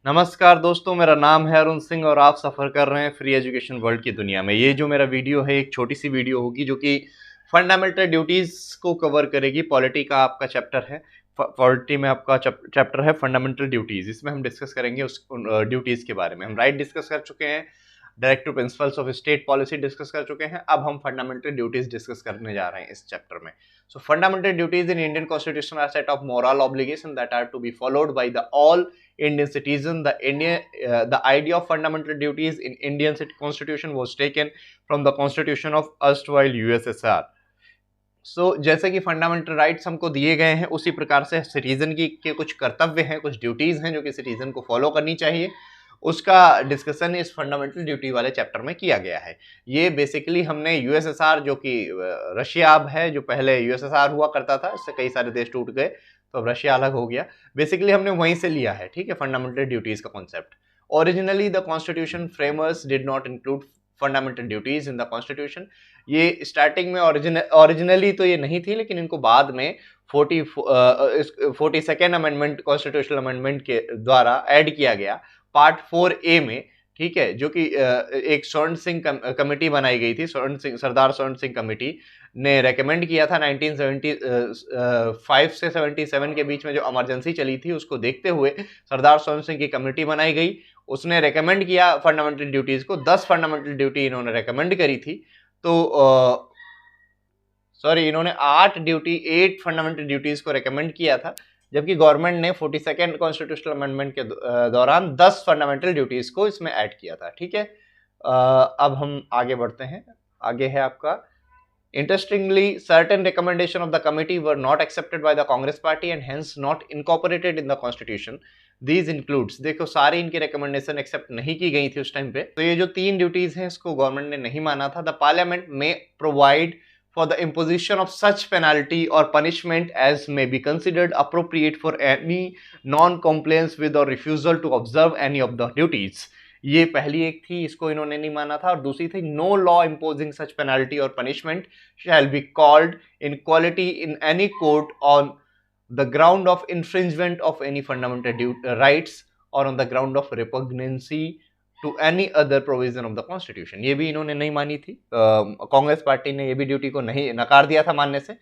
नमस्कार दोस्तों, मेरा नाम है अरुण सिंह और आप सफ़र कर रहे हैं फ्री एजुकेशन वर्ल्ड की दुनिया में। ये जो मेरा वीडियो है एक छोटी सी वीडियो होगी जो कि फंडामेंटल ड्यूटीज़ को कवर करेगी। पॉलिटी का आपका चैप्टर है, पॉलिटी में आपका चैप्टर है फंडामेंटल ड्यूटीज़। इसमें हम डिस्कस करेंगे उस ड्यूटीज़ के बारे में। हम राइट डिस्कस कर चुके हैं, directive principles of state policy discuss कर चुके हैं। अब हम फंडामेंटल ड्यूटीज़ डिस्कस करने जा रहे हैं इस चैप्टर में। So fundamental duties in Indian Constitution are a set of moral obligations that are to be followed by the all Indian citizens. The idea of fundamental duties in Indian Constitution was taken from the Constitution of erstwhile USSR. जैसे कि fundamental rights हमको दिए गए हैं, उसी प्रकार से citizen की के कुछ कर्तव्य हैं, कुछ ड्यूटीज हैं जो कि सिटीजन को फॉलो करनी चाहिए। उसका डिस्कशन इस फंडामेंटल ड्यूटी वाले चैप्टर में किया गया है। ये बेसिकली हमने यूएसएसआर, जो कि रशिया अब है, जो पहले यूएसएसआर हुआ करता था, इससे कई सारे देश टूट गए तो अब रशिया अलग हो गया। बेसिकली हमने वहीं से लिया है, ठीक है, फंडामेंटल ड्यूटीज का concept. Originally the constitution framers did not include fundamental duties in the constitution. ये स्टार्टिंग में ओरिजिनली तो ये नहीं थी, लेकिन इनको बाद में 42nd अमेंडमेंट, कॉन्स्टिट्यूशनल अमेंडमेंट के द्वारा ऐड किया गया पार्ट 4A में, ठीक है, जो कि एक स्वर्ण सिंह कमेटी बनाई गई थी। सरदार स्वर्ण सिंह कमेटी ने रेकमेंड किया था 1975 से 77 के बीच में जो इमरजेंसी चली थी, उसको देखते हुए सरदार स्वर्ण सिंह की कमेटी बनाई गई। उसने रेकमेंड किया फंडामेंटल ड्यूटीज को, 10 फंडामेंटल ड्यूटी इन्होंने रेकमेंड करी थी। तो इन्होंने 8 फंडामेंटल ड्यूटीज को रेकमेंड किया था, जबकि गवर्नमेंट ने 42nd कॉन्स्टिट्यूशनल अमेंडमेंट के दौरान 10 फंडामेंटल ड्यूटीज को इसमें ऐड किया था, ठीक है। अब हम आगे बढ़ते हैं। आगे है आपका, interestingly certain recommendation of the committee were not accepted by the Congress party and hence not incorporated in the constitution. These includes, देखो सारी इनकी रिकमेंडेशन एक्सेप्ट नहीं की गई थी उस टाइम पे। तो ये जो 3 ड्यूटीज हैं इसको गवर्नमेंट ने नहीं माना था। द पार्लियामेंट में provide for the imposition of such penalty or punishment as may be considered appropriate for any non-compliance with or refusal to observe any of the duties. ये पहली एक थी, इसको इन्होंने नहीं माना था। और दूसरी थी, no law imposing such penalty और punishment shall be called in quality in any court on the ground of infringement of any fundamental rights और on the ground of repugnancy to any other provision of the constitution. ये भी इन्होंने नहीं मानी थी। Congress party ने ये भी ड्यूटी को नहीं नकार दिया था मानने से।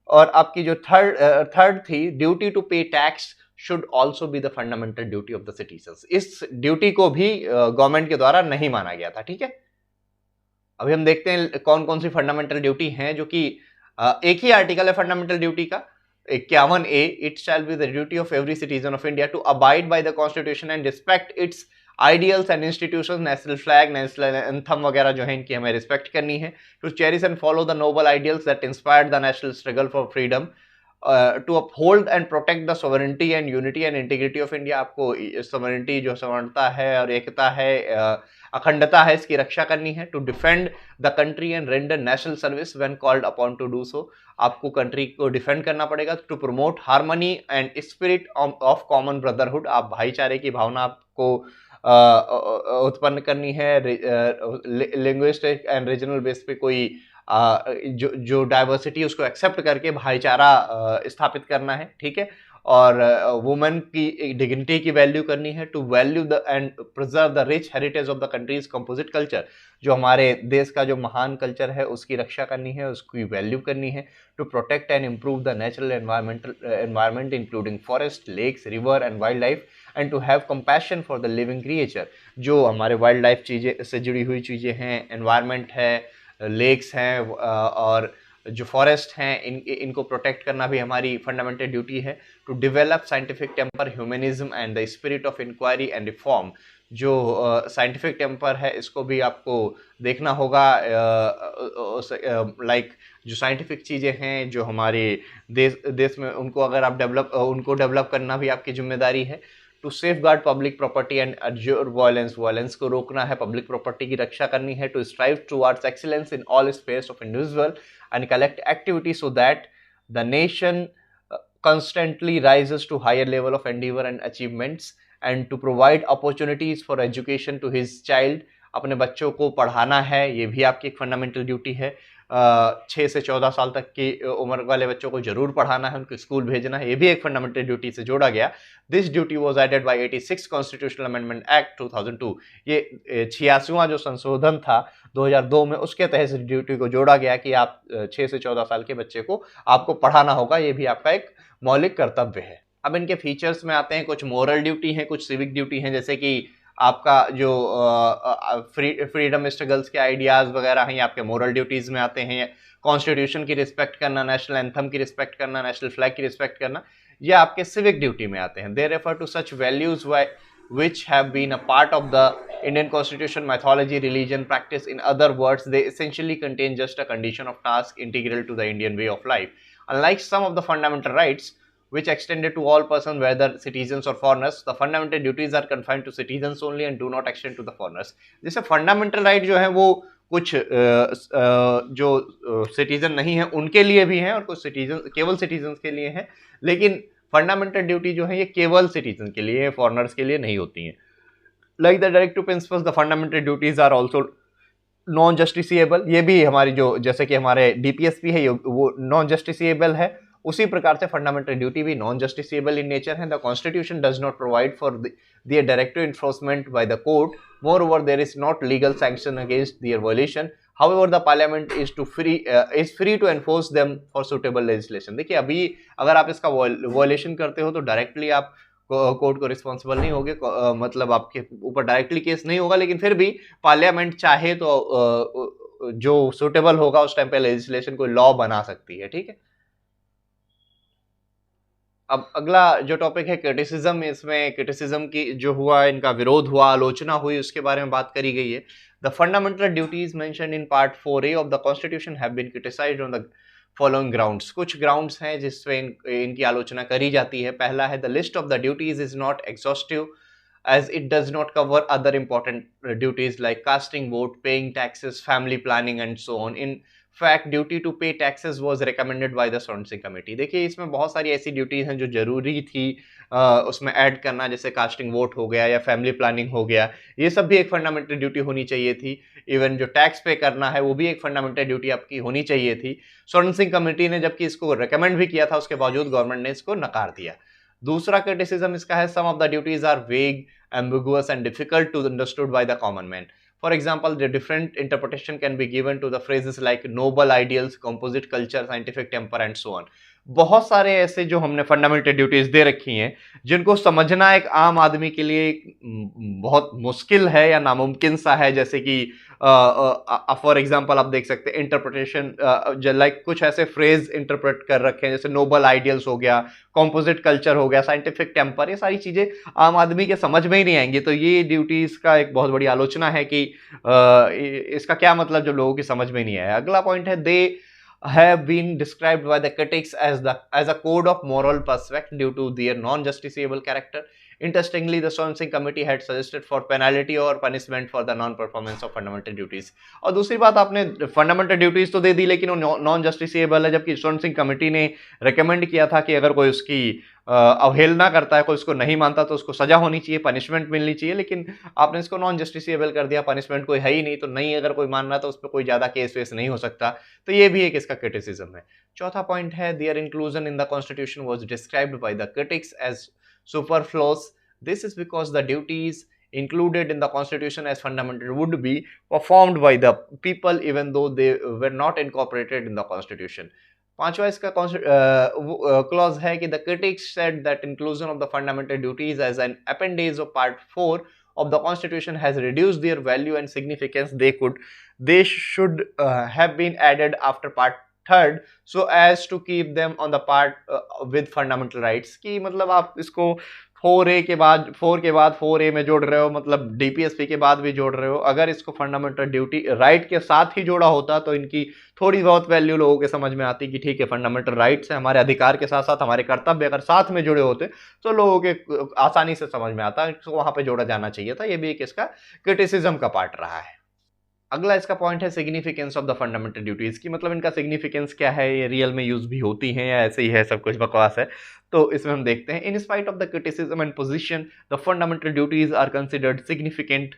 और आपकी जो थर्ड थी, ड्यूटी टू पे tax should also be the fundamental duty of the citizens. इस ड्यूटी को भी गवर्नमेंट के द्वारा नहीं माना गया था, ठीक है। अभी हम देखते हैं कौन कौन सी फंडामेंटल ड्यूटी हैं, जो कि एक ही आर्टिकल है फंडामेंटल ड्यूटी का, 51A। It shall be the duty of every citizen of India to abide by the constitution and respect its ideals and institutions, national flag, national anthem वगैरह जो है इनकी हमें रिस्पेक्ट करनी है। To cherish and follow the noble ideals that inspired the national struggle for freedom, to uphold and protect the sovereignty and unity and integrity of India. आपको sovereignty, जो समानता है और एकता है, अखंडता है, इसकी रक्षा करनी है। To defend the country and render national service when called upon to do so. आपको कंट्री को डिफेंड करना पड़ेगा। To promote harmony and spirit of common brotherhood. आप भाईचारे की भावना आपको उत्पन्न करनी है। लिंग्विस्टिक एंड रीजनल बेस पे कोई जो डाइवर्सिटी उसको एक्सेप्ट करके भाईचारा स्थापित करना है, ठीक है। और वुमेन की डिग्निटी की वैल्यू करनी है। To value the and preserve the rich heritage of the country's composite culture. जो हमारे देश का जो महान कल्चर है उसकी रक्षा करनी है, उसकी वैल्यू करनी है। To protect and improve the natural environment including forest, lakes, river and wild life and to have compassion for the living creature. जो हमारे वाइल्ड लाइफ चीज़ें से जुड़ी हुई चीज़ें हैं, एनवायरमेंट है, लेक्स हैं और जो फॉरेस्ट हैं, इनको प्रोटेक्ट करना भी हमारी फंडामेंटल ड्यूटी है। To develop scientific temper, humanism and the spirit of inquiry and reform. जो साइंटिफिक टेम्पर है इसको भी आपको देखना होगा। लाइक जो साइंटिफिक चीज़ें हैं जो हमारे देश में, उनको अगर आप डेवलप करना भी आपकी जिम्मेदारी है। To safeguard public property and अड्योर वायलेंस को रोकना है, पब्लिक प्रॉपर्टी की रक्षा करनी है। To strive towards excellence in all space of individual and collect activity so that the nation constantly rises to higher level of endeavor and achievements and to provide opportunities for education to his child। अपने बच्चों को पढ़ाना है, ये भी आपकी एक fundamental duty है। 6 से 14 साल तक की उम्र वाले बच्चों को जरूर पढ़ाना है, उनको स्कूल भेजना है, ये भी एक फंडामेंटल ड्यूटी से जोड़ा गया। This duty was added by 86 constitutional amendment act 2002। ये 86वां जो संशोधन था 2002 में, उसके तहत इस ड्यूटी को जोड़ा गया कि आप 6 से 14 साल के बच्चे को आपको पढ़ाना होगा, ये भी आपका एक मौलिक कर्तव्य है। अब इनके फीचर्स में आते हैं, कुछ मोरल ड्यूटी है, कुछ सिविक ड्यूटी है, जैसे कि आपका जो फ्रीडम स्ट्रगल्स के आइडियाज वगैरह हैं, आपके मोरल ड्यूटीज में आते हैं। कॉन्स्टिट्यूशन की रिस्पेक्ट करना, नेशनल एंथम की रिस्पेक्ट करना, नेशनल फ्लैग की रिस्पेक्ट करना, ये आपके सिविक ड्यूटी में आते हैं। They refer to such values which have been a part of the Indian constitution, mythology, religion, practice. In other words, they essentially contain just a condition of task integral to the Indian way of life. Unlike some of the fundamental rights which extended to all persons, whether citizens or foreigners, the fundamental duties are confined to citizens only and do not extend to the foreigners. जैसे fundamental right जो है वो कुछ जो citizen नहीं है उनके लिए भी है, और कुछ सिटीजन केवल सिटीजन के लिए है, लेकिन फंडामेंटल ड्यूटी जो है ये केवल सिटीजन के लिए, फॉरेनर्स के लिए नहीं होती हैं। Like the directive principles, the fundamental duties are also non justiciable. ये भी हमारी जो, जैसे कि हमारे डीपीएसपी है वो नॉन जस्टिसिएबल है, उसी प्रकार से फंडामेंटल ड्यूटी भी नॉन जस्टिसिएबल इन नेचर है। The constitution does not provide for their directive enforcement by the court. Moreover, there is not legal sanction against their violation. However, the parliament is free to enforce them for suitable legislation. देखिए अभी अगर आप इसका violation करते हो तो directly आप court को रिस्पॉन्सिबल नहीं होगे, मतलब आपके ऊपर डायरेक्टली केस नहीं होगा, लेकिन फिर भी पार्लियामेंट चाहे तो जो सुटेबल होगा उस टाइम पे लेजिस्लेशन को लॉ बना सकती है। ठीक है, अब अगला जो टॉपिक है क्रिटिसिज्म, इसमें क्रिटिसिज्म की जो हुआ, इनका विरोध हुआ, आलोचना हुई, उसके बारे में बात करी गई है। The fundamental duties mentioned in part 4A of the constitution have been criticised on the following grounds. कुछ ग्राउंड्स हैं जिसपे इनकी आलोचना करी जाती है। पहला है the list of the duties is not exhaustive as it does not cover other important duties like casting vote, paying taxes, family planning and so on. In fact, duty to pay taxes was recommended by the sentencing committee. देखिए इसमें बहुत सारी ऐसी duties हैं जो जरूरी थी उसमें ऐड करना, जैसे कास्टिंग वोट हो गया या फैमिली प्लानिंग हो गया, ये सब भी एक फंडामेंटल ड्यूटी होनी चाहिए थी। इवन जो टैक्स पे करना है वो भी एक फंडामेंटल ड्यूटी आपकी होनी चाहिए थी। सेंटेंसिंग कमेटी ने जबकि इसको रिकमेंड भी किया था, उसके बावजूद गवर्नमेंट ने इसको नकार दिया। दूसरा क्रिटिसिज्म इसका है, सम ऑफ द ड्यूटीज आर वेग, ambiguous and difficult to understood by the common man. For example, the different interpretation can be given to the phrases like noble ideals, composite culture, scientific temper and so on. बहुत सारे ऐसे जो हमने fundamental duties दे रखी हैं जिनको समझना एक आम आदमी के लिए बहुत मुश्किल है या नामुमकिन सा है। जैसे कि फॉर एग्जांपल आप देख सकते हैं इंटरप्रिटेशन, लाइक कुछ ऐसे फ्रेज इंटरप्रेट कर रखे हैं जैसे नोबल आइडियल्स हो गया, कॉम्पोजिट कल्चर हो गया, साइंटिफिक टेम्पर, ये सारी चीजें आम आदमी के समझ में ही नहीं आएंगी। तो ये ड्यूटीज का एक बहुत बड़ी आलोचना है कि इसका क्या मतलब जो लोगों की समझ में नहीं आया। अगला पॉइंट है, दे have been described by the critics as a code of moral perspective due to their non-justiciable character. Interestingly, the sentencing committee had suggested for penalty or punishment for the non-performance of fundamental duties. और दूसरी बात, आपने fundamental duties तो दे दी लेकिन वो non justiciable है, जबकि sentencing committee ने रेकमेंड किया था कि अगर कोई उसकी अवहेलना करता है, कोई उसको नहीं मानता तो उसको सजा होनी चाहिए, पनिशमेंट मिलनी चाहिए, लेकिन आपने इसको नॉन जस्टिसिएबल कर दिया, पनिशमेंट कोई है ही नहीं, तो नहीं अगर कोई मान रहा तो उस पर कोई ज्यादा केस वेस नहीं हो सकता। तो ये भी एक इसका क्रिटिसिज्म है। चौथा पॉइंट है, their inclusion in the constitution was described by the critics as superfluous. This is because the duties included in the constitution as fundamental would be performed by the people even though they were not incorporated in the constitution. पांचवा इसका clause है कि the critics said that inclusion of the fundamental duties as an appendage of part 4 of the constitution has reduced their value and significance. They should have been added after part third so as to keep them on the part with fundamental rights। कि मतलब आप इसको 4A के बाद 4A में जोड़ रहे हो, मतलब डीपीएसपी के बाद भी जोड़ रहे हो। अगर इसको फंडामेंटल ड्यूटी राइट के साथ ही जोड़ा होता तो इनकी थोड़ी बहुत वैल्यू लोगों के समझ में आती कि ठीक है, फंडामेंटल राइट्स है, हमारे अधिकार के साथ साथ हमारे कर्तव्य अगर साथ में जुड़े होते तो लोगों के आसानी से समझ में आता, इसको वहां पे जोड़ा जाना चाहिए था। ये भी एक इसका क्रिटिसिज्म का पार्ट रहा है। अगला इसका पॉइंट है significance of the fundamental duties की, मतलब इनका सिग्निफिकेंस क्या है, ये रियल में यूज भी होती हैं या ऐसे ही है, सब कुछ बकवास है। तो इसमें हम देखते हैं, in spite of the criticism and position the fundamental duties are considered significant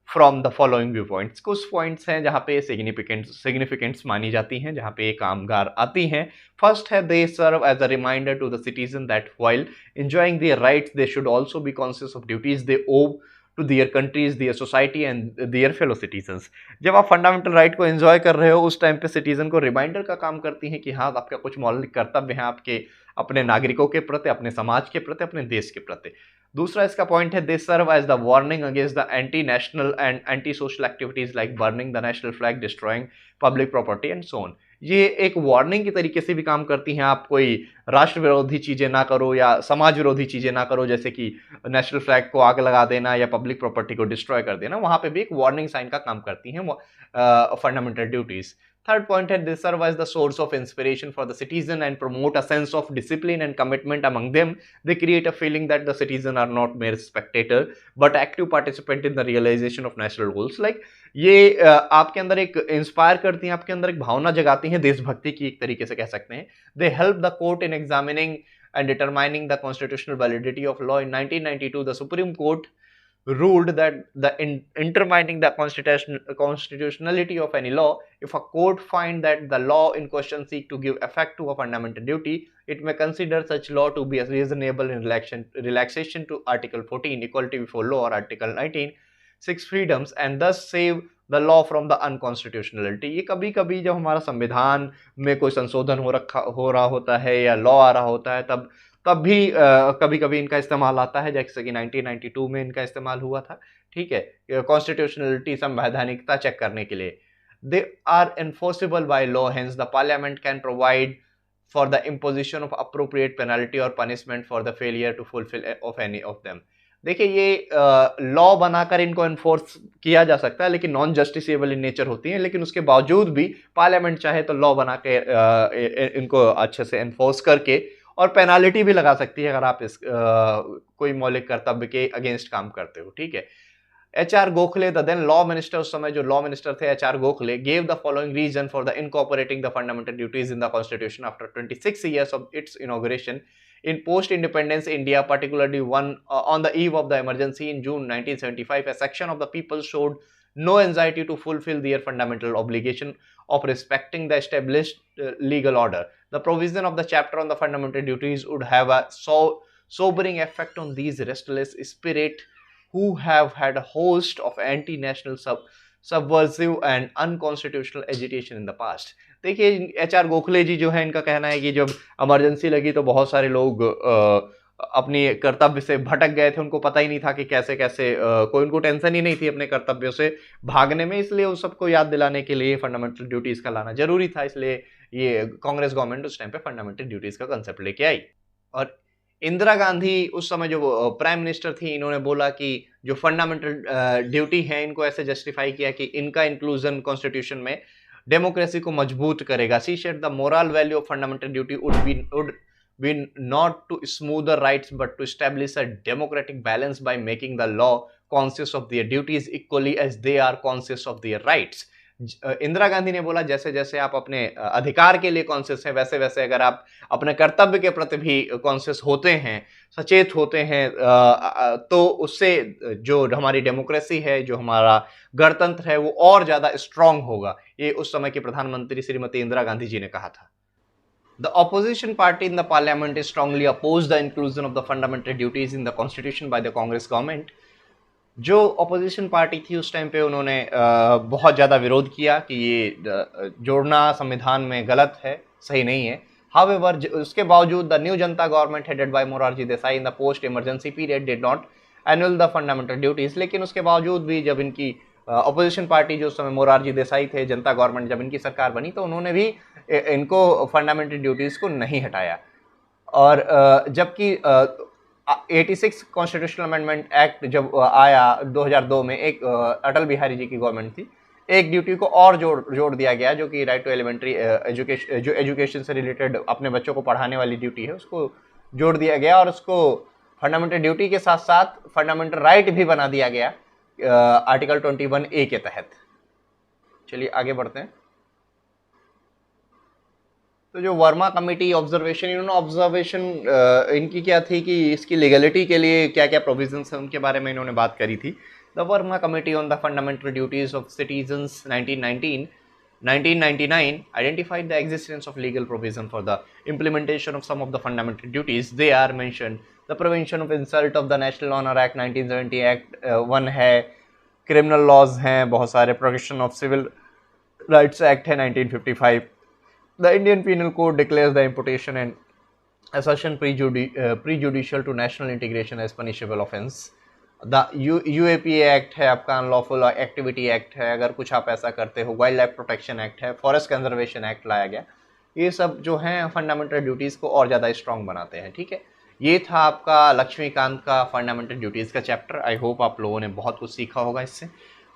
from the following view points. कुछ पॉइंट्स हैं जहाँ पे सिग्निफिकेंस मानी जाती हैं, जहाँ पे कामगार आती हैं। फर्स्ट है, they serve as a reminder to the citizen that while enjoying their rights they should also be conscious of duties they owe to their countries, their society and their fellow citizens. जब आप fundamental right को enjoy कर रहे हो उस time पे citizen को reminder का काम करती हैं कि हाँ, आपका कुछ मौलिक कर्तव्य हैं आपके अपने नागरिकों के प्रति, अपने समाज के प्रति, अपने देश के प्रति। दूसरा इसका पॉइंट है, they serve as the warning against the anti national and anti social activities like burning the national flag, destroying public property and so on. ये एक वार्निंग की तरीके से भी काम करती हैं, आप कोई राष्ट्र विरोधी चीजें ना करो या समाज विरोधी चीजें ना करो, जैसे कि नेशनल फ्लैग को आग लगा देना या पब्लिक प्रॉपर्टी को डिस्ट्रॉय कर देना। वहां पे भी एक वार्निंग साइन का काम करती हैं फंडामेंटल ड्यूटीज। Third point है, they serve as the source of inspiration for the citizen and promote a sense of discipline and commitment among them. They create a feeling that the citizen are not mere spectator but active participant in the realization of national goals. Like ये आपके अंदर एक inspire करती हैं, आपके अंदर एक भावना जगाती हैं देशभक्ति की, एक तरीके से कह सकते हैं। They help the court in examining and determining the constitutional validity of law. In 1992, the Supreme Court ruled that intermining the constitutionality of any law, if a court find that the law in question seek to give effect to a fundamental duty, it may consider such law to be a reasonable in relaxation to Article 14, equality before law, or Article 19, 6 freedoms, and thus save the law from the unconstitutionality. ये कभी कभी जब हमारा संविधान में कोई संशोधन हो रहा होता है या लॉ आ रहा होता है, तब भी कभी कभी इनका इस्तेमाल आता है, जैसे कि 1992 में इनका इस्तेमाल हुआ था। ठीक है, कॉन्स्टिट्यूशनलिटी, संवैधानिकता चेक करने के लिए। They are enforceable by law, hence the parliament can provide for the imposition of appropriate penalty और punishment for the failure to fulfil of any of them. देखिए, ये लॉ बनाकर इनको एनफोर्स किया जा सकता है, लेकिन नॉन जस्टिसेबल इन नेचर होती हैं, लेकिन उसके बावजूद भी पार्लियामेंट चाहे तो लॉ बना के इनको अच्छे से एनफोर्स करके और पेनाल्टी भी लगा सकती है अगर आप इस कोई मौलिक कर्तव्य के अगेंस्ट काम करते हो। ठीक है, HR Gokhale, the then law minister, उस समय जो लॉ मिनिस्टर थे HR Gokhale, gave the following reason for the incorporating the fundamental duties in the constitution after 26 years of its inauguration in post-independence India, particularly one on the eve of the emergency in June 1975. A section of the people showed no anxiety to fulfill their fundamental obligation of respecting the established legal order. The provision of the chapter on the fundamental duties would have a sobering effect on these restless spirit who have had a host of anti-national subversive and unconstitutional agitation in the past. देखिए, HR Gokhale जी जो है, इनका कहना है कि जब emergency लगी तो बहुत सारे लोग अपनी कर्तव्य से भटक गए थे, उनको पता ही नहीं था कि कैसे कैसे कोई उनको टेंशन ही नहीं थी अपने कर्तव्यों से भागने में, इसलिए उस सबको याद दिलाने के लिए फंडामेंटल ड्यूटीज का लाना जरूरी था। इसलिए ये कांग्रेस गवर्नमेंट उस टाइम पे फंडामेंटल ड्यूटीज का कंसेप्ट लेके आई। और इंदिरा गांधी उस समय जो प्राइम मिनिस्टर थी, इन्होंने बोला कि जो फंडामेंटल ड्यूटी है, इनको ऐसे जस्टिफाई किया कि इनका इंक्लूजन कॉन्स्टिट्यूशन में डेमोक्रेसी को मजबूत करेगा। She said the moral value of fundamental duty would be not to smooth the rights but to establish a democratic balance by making the law conscious of their duties equally as they are conscious of their rights. Indira Gandhi ने बोला, जैसे जैसे आप अपने अधिकार के लिए conscious हैं, वैसे वैसे अगर आप अपने कर्तव्य के प्रति भी कॉन्शियस होते हैं, सचेत होते हैं, तो उससे जो हमारी डेमोक्रेसी है, जो हमारा गणतंत्र है, वो और ज्यादा स्ट्रांग होगा। ये उस समय के प्रधानमंत्री श्रीमती इंदिरा गांधी जी ने कहा था। The opposition party in the parliament is strongly opposed the inclusion of the fundamental duties in the constitution by the Congress government. जो opposition पार्टी थी उस टाइम पे, उन्होंने बहुत ज़्यादा विरोध किया कि ये जोड़ना संविधान में गलत है, सही नहीं है। However, उसके बावजूद the new Janata government headed by Morarji Desai in the post emergency period did not annul the fundamental duties. लेकिन उसके बावजूद भी जब इनकी अपोजिशन पार्टी जो उस समय मोरारजी देसाई थे, जनता गवर्नमेंट जब इनकी सरकार बनी, तो उन्होंने भी इनको फंडामेंटल ड्यूटीज को नहीं हटाया। और जबकि 86 कॉन्स्टिट्यूशनल अमेंडमेंट एक्ट जब आया 2002 में, एक अटल बिहारी जी की गवर्नमेंट थी, एक ड्यूटी को और जोड़ दिया गया, जो कि राइट टू एलिमेंट्री एजुकेशन, जो एजुकेशन से रिलेटेड अपने बच्चों को पढ़ाने वाली ड्यूटी है, उसको जोड़ दिया गया और उसको फंडामेंटल ड्यूटी के साथ साथ फंडामेंटल राइट भी बना दिया गया आर्टिकल 21A के तहत। चलिए आगे बढ़ते हैं। तो जो वर्मा कमेटी ऑब्जर्वेशन, इन्होंने ऑब्जर्वेशन इनकी क्या थी कि इसकी लीगलिटी के लिए क्या क्या प्रोविजंस हैं, उनके बारे में इन्होंने बात करी थी। The Verma committee on the fundamental duties of citizens 1999 identified the existence of legal provision for the implementation of some of the fundamental duties. They are mentioned the Prevention of Insult of the National Honor Act 1970 Act 1 है, criminal laws हैं बहुत सारे, protection of civil rights act है 1955, the Indian penal code declares the imputation and assertion prejudicial to national integration as punishable offense. The UAPA act है आपका, unlawful activity act है अगर कुछ आप ऐसा करते हो, वाइल्ड लाइफ प्रोटेक्शन एक्ट है, फॉरेस्ट कंजर्वेशन एक्ट लाया गया। ये सब जो हैं फंडामेंटल ड्यूटीज़ को और ज़्यादा स्ट्रॉन्ग बनाते हैं। ठीक है, ये था आपका लक्ष्मीकांत का फंडामेंटल ड्यूटीज़ का चैप्टर। आई होप आप लोगों ने बहुत कुछ सीखा होगा इससे।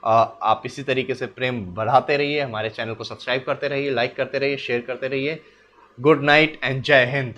आप इसी तरीके से प्रेम बढ़ाते रहिए, हमारे चैनल को सब्सक्राइब करते रहिए, लाइक करते रहिए, शेयर करते रहिए। गुड नाइट एंड जय हिंद।